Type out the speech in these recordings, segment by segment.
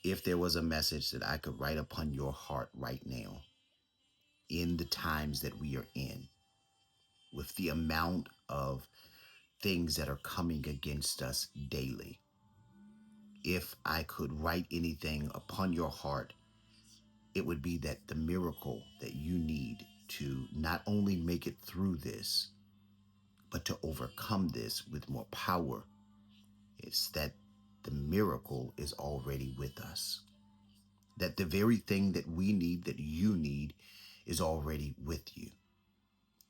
If there was a message that I could write upon your heart right now, in the times that we are in, with the amount of things that are coming against us daily, if I could write anything upon your heart, it would be that the miracle that you need to not only make it through this, but to overcome this with more power, it's that the miracle is already with us. That the very thing that we need, that you need, is already with you.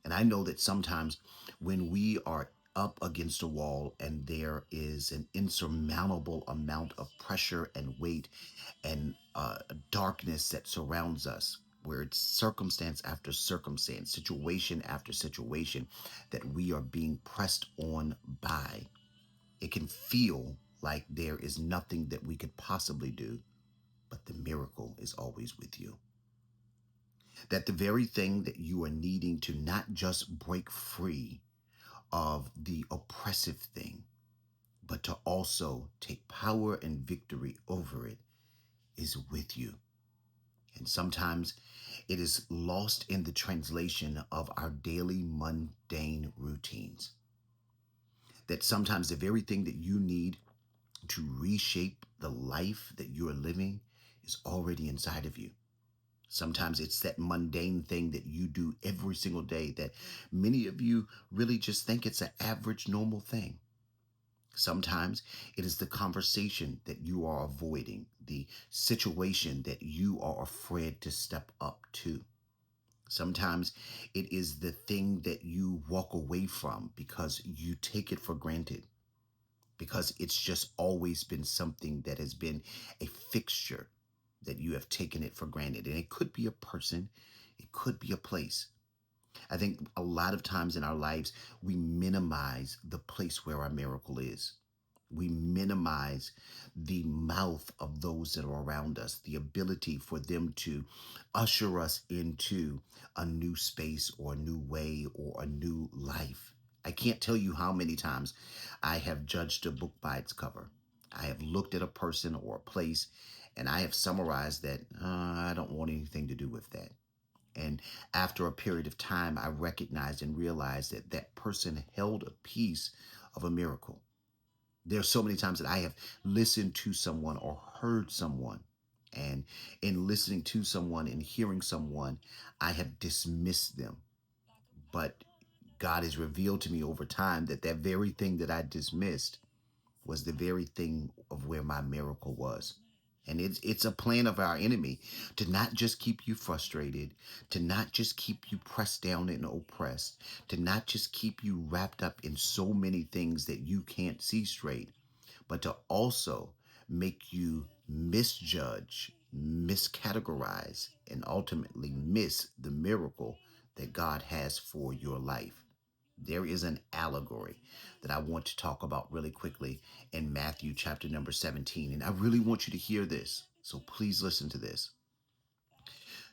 And I know that sometimes when we are up against a wall and there is an insurmountable amount of pressure and weight and darkness that surrounds us, where it's circumstance after circumstance, situation after situation that we are being pressed on by, it can feel like there is nothing that we could possibly do, but the miracle is always with you. That the very thing that you are needing to not just break free of the oppressive thing, but to also take power and victory over it is with you. And sometimes it is lost in the translation of our daily mundane routines. That sometimes the very thing that you need to reshape the life that you are living is already inside of you. Sometimes it's that mundane thing that you do every single day that many of you really just think it's an average, normal thing. Sometimes it is the conversation that you are avoiding, the situation that you are afraid to step up to. Sometimes it is the thing that you walk away from because you take it for granted, because it's just always been something that has been a fixture that you have taken it for granted. And it could be a person, it could be a place. I think a lot of times in our lives, we minimize the place where our miracle is. We minimize the mouth of those that are around us, the ability for them to usher us into a new space or a new way or a new life. I can't tell you how many times I have judged a book by its cover. I have looked at a person or a place and I have summarized that I don't want anything to do with that. And after a period of time, I recognized and realized that that person held a piece of a miracle. There are so many times that I have listened to someone or heard someone. And in listening to someone and hearing someone, I have dismissed them. But God has revealed to me over time that that very thing that I dismissed was the very thing of where my miracle was. And it's a plan of our enemy to not just keep you frustrated, to not just keep you pressed down and oppressed, to not just keep you wrapped up in so many things that you can't see straight, but to also make you misjudge, miscategorize, and ultimately miss the miracle that God has for your life. There is an allegory that I want to talk about really quickly in Matthew chapter number 17. And I really want you to hear this. So please listen to this.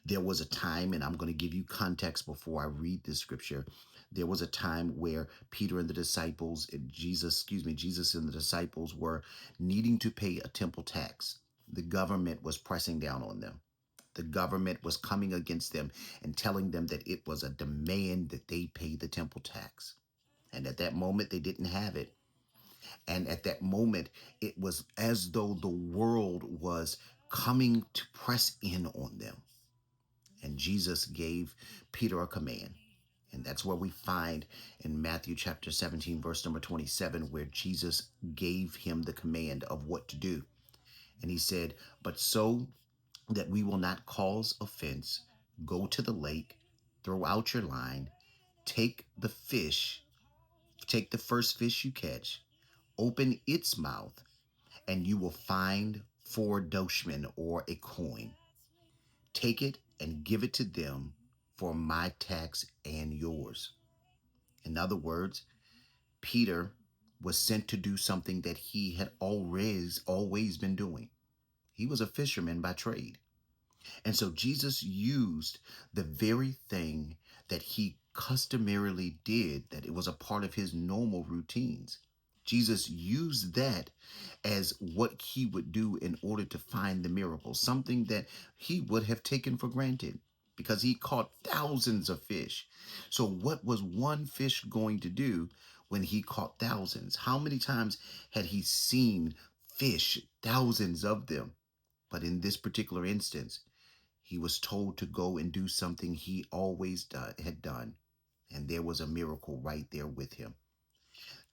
There was a time, and I'm going to give you context before I read this scripture. There was a time where Peter and the disciples, Jesus and the disciples were needing to pay a temple tax. The government was pressing down on them. The government was coming against them and telling them that it was a demand that they pay the temple tax. And at that moment, they didn't have it. And at that moment, it was as though the world was coming to press in on them. And Jesus gave Peter a command. And that's where we find in Matthew chapter 17, verse number 27, where Jesus gave him the command of what to do. And he said, but so that we will not cause offense, go to the lake, throw out your line, take the fish, take the first fish you catch, open its mouth, and you will find 4 drachm or a coin. Take it and give it to them for my tax and yours. In other words, Peter was sent to do something that he had always been doing. He was a fisherman by trade. And so Jesus used the very thing that he customarily did, that it was a part of his normal routines. Jesus used that as what he would do in order to find the miracle, something that he would have taken for granted because he caught thousands of fish. So, what was one fish going to do when he caught thousands? How many times had he seen fish, thousands of them? But in this particular instance, he was told to go and do something he always had done. And there was a miracle right there with him.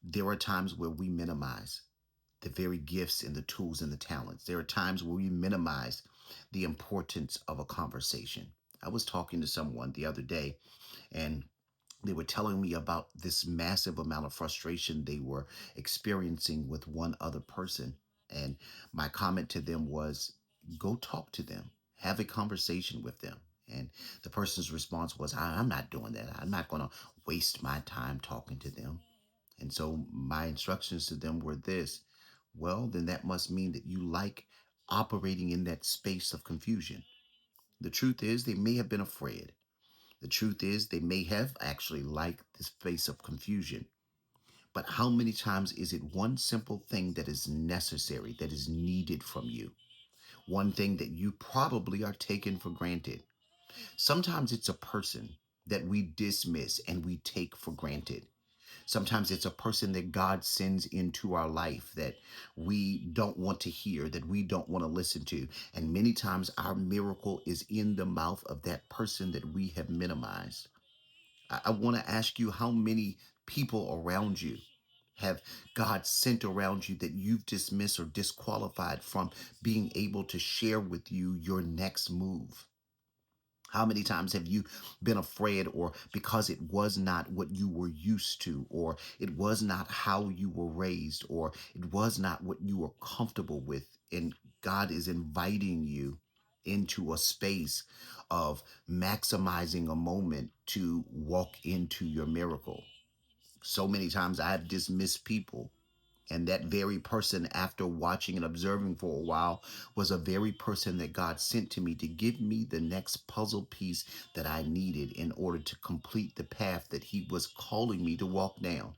There are times where we minimize the very gifts and the tools and the talents. There are times where we minimize the importance of a conversation. I was talking to someone the other day, and they were telling me about this massive amount of frustration they were experiencing with one other person. And my comment to them was, go talk to them, have a conversation with them. And the person's response was, I'm not doing that. I'm not going to waste my time talking to them. And so my instructions to them were this: well, then that must mean that you like operating in that space of confusion. The truth is, they may have been afraid. The truth is, they may have actually liked this space of confusion. But how many times is it one simple thing that is necessary, that is needed from you? One thing that you probably are taking for granted. Sometimes it's a person that we dismiss and we take for granted. Sometimes it's a person that God sends into our life that we don't want to hear, that we don't want to listen to. And many times our miracle is in the mouth of that person that we have minimized. I want to ask you, how many people around you have God sent around you that you've dismissed or disqualified from being able to share with you your next move? How many times have you been afraid, or because it was not what you were used to, or it was not how you were raised, or it was not what you were comfortable with? And God is inviting you into a space of maximizing a moment to walk into your miracle. So many times I've dismissed people, and that very person, after watching and observing for a while, was a very person that God sent to me to give me the next puzzle piece that I needed in order to complete the path that He was calling me to walk down.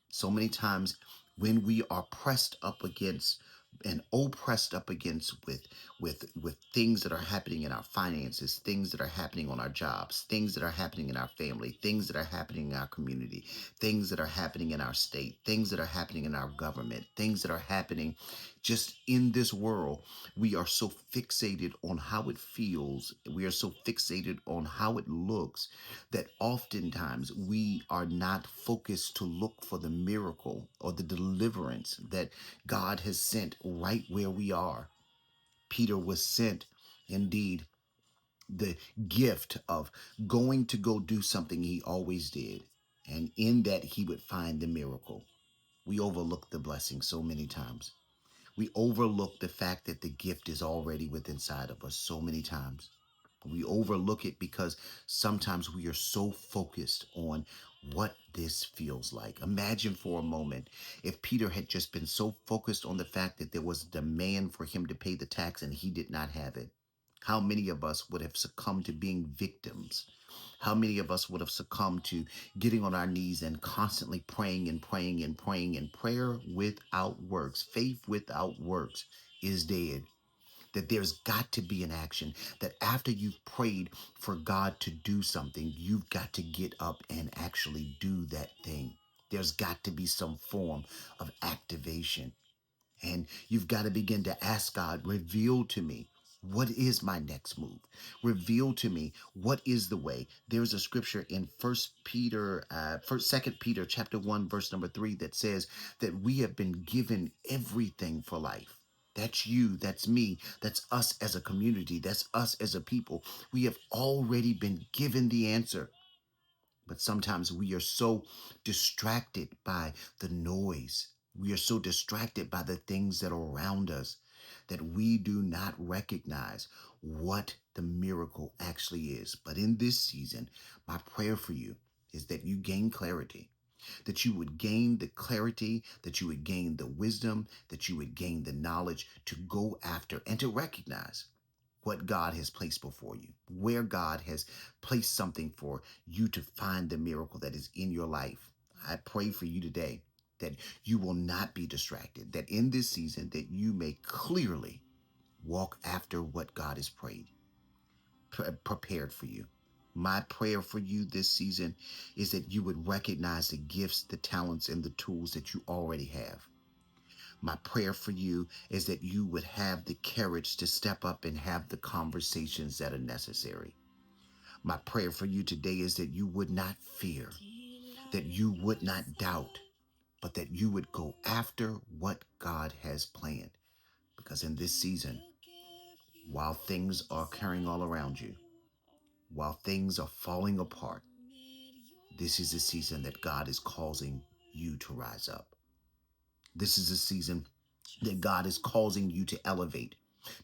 So many times when we are pressed up against and oppressed up against with things that are happening in our finances, things that are happening on our jobs, things that are happening in our family, things that are happening in our community, things that are happening in our state, things that are happening in our government, things that are happening just in this world, we are so fixated on how it feels, we are so fixated on how it looks, that oftentimes we are not focused to look for the miracle or the deliverance that God has sent right where we are. Peter was sent, indeed, the gift of going to go do something he always did. And in that, he would find the miracle. We overlook the blessing so many times. We overlook the fact that the gift is already within inside of us so many times. We overlook it because sometimes we are so focused on what this feels like. Imagine for a moment if Peter had just been so focused on the fact that there was a demand for him to pay the tax and he did not have it. How many of us would have succumbed to being victims? How many of us would have succumbed to getting on our knees and constantly praying and praying and praying? And prayer without works, faith without works, is dead. That there's got to be an action, that after you've prayed for God to do something, you've got to get up and actually do that thing. There's got to be some form of activation. And you've got to begin to ask God, reveal to me, what is my next move? Reveal to me, what is the way? There's a scripture in Second Peter chapter 1, verse number 3 that says that we have been given everything for life. That's you, that's me, that's us as a community, that's us as a people. We have already been given the answer. But sometimes we are so distracted by the noise. We are so distracted by the things that are around us that we do not recognize what the miracle actually is. But in this season, my prayer for you is that you gain clarity, that you would gain the clarity, that you would gain the wisdom, that you would gain the knowledge to go after and to recognize what God has placed before you, where God has placed something for you to find the miracle that is in your life. I pray for you today that you will not be distracted, that in this season that you may clearly walk after what God has prepared for you. My prayer for you this season is that you would recognize the gifts, the talents, and the tools that you already have. My prayer for you is that you would have the courage to step up and have the conversations that are necessary. My prayer for you today is that you would not fear, that you would not doubt, but that you would go after what God has planned. Because in this season, while things are occurring all around you, while things are falling apart, this is a season that God is causing you to rise up. This is a season that God is causing you to elevate,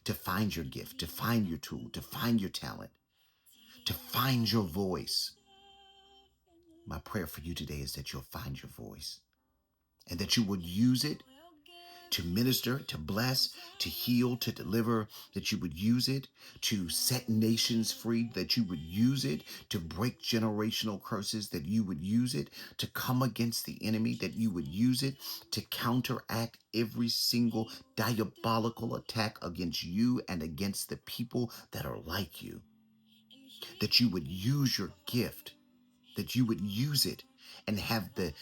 to find your gift, to find your tool, to find your talent, to find your voice. My prayer for you today is that you'll find your voice and that you would use it to minister, to bless, to heal, to deliver, that you would use it to set nations free, that you would use it to break generational curses, that you would use it to come against the enemy, that you would use it to counteract every single diabolical attack against you and against the people that are like you, that you would use your gift, that you would use it and have the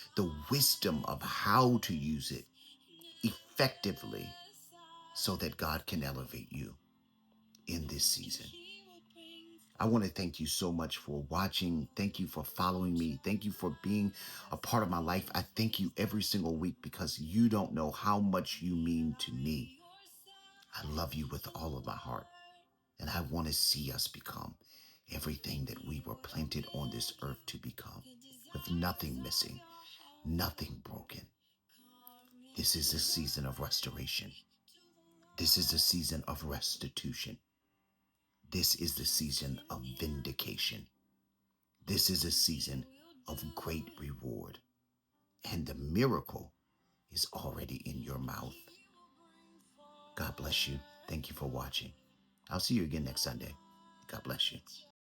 wisdom of how to use it effectively so that God can elevate you in this season. I want to thank you so much for watching. Thank you for following me. Thank you for being a part of my life. I thank you every single week because you don't know how much you mean to me. I love you with all of my heart, and I want to see us become everything that we were planted on this earth to become, with nothing missing, nothing broken. This is a season of restoration. This is a season of restitution. This is the season of vindication. This is a season of great reward. And the miracle is already in your mouth. God bless you. Thank you for watching. I'll see you again next Sunday. God bless you.